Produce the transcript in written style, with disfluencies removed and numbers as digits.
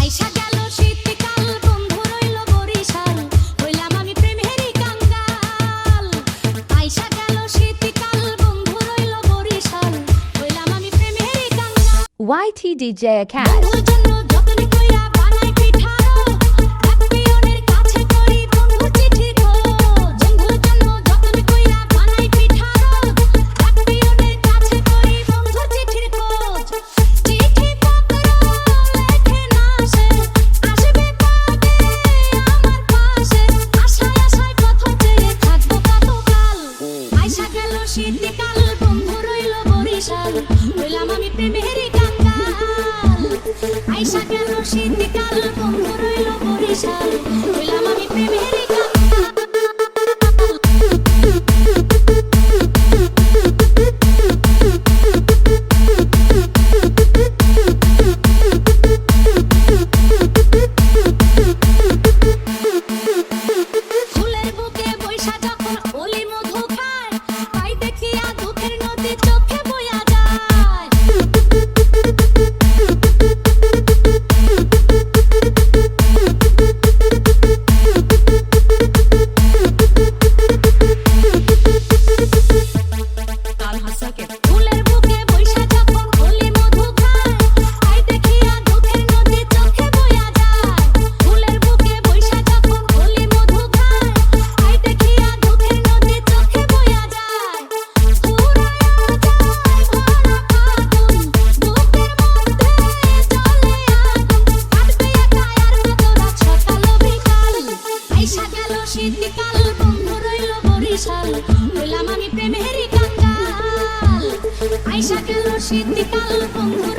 আইসা গেল শীতকাল বন্ধু রইল বরিশাল হইলাম আমি প্রেমেরই কাঙ্গাল। আইসা গেল শীতকাল বন্ধু রইল বরিশাল হইলাম আমি প্রেমেরই কাঙ্গাল। YTDJ Cat বন্ধুর জন্য যতন কইরা বানাই পিঠারো এক পিয়নের কাছে করি বন্ধুর চিঠি খোঁজ। বন্ধুর জন্য যতন কইরা বানাই পিঠারো এক পিয়নের কাছে করি বন্ধুর চিঠির খোঁজ। চিঠি পত্র লেখে না সে আসবে কবে আমার পাশে আশায় আশায় পথ চেয়ে থাকবো কতকাল। আইসা গেল শীতকাল বন্ধু রইল বরিশাল হইলাম আমি প্রেমেরই কাঙ্গাল। আইসা গেল শীতকাল বন্ধু রইল বরিশাল হইলাম আমি প্রেমেরই কাঙ্গাল। ফুলের বুকে বৈশা যখন ওলি মধু খায় তাই দেখিয়া দুঃখের নদী চোখে বইয়া যায়। ফুলের বুকে বৈশা যখন ওলি মধু খায় তাই দেখিয়া দুঃখের নদী চোখে বইয়া যায়। ফুলের বুকে বৈশা যখন ওলি মধু খায় তাই দেখিয়া দুঃখের নদী চোখে বইয়া যায়। পুরায়া যায় ভরা ফাগুন বুকের মধ্যে জ্বলে আগুন কাটবে একা আর কত রাত সকাল ও বিকাল। আইসা গেল শীতকাল বন্ধু রইল বরিশাল হইলাম আমি প্রেমেরই কাঙ্গাল। আইসা গেল শীতকাল বন্ধু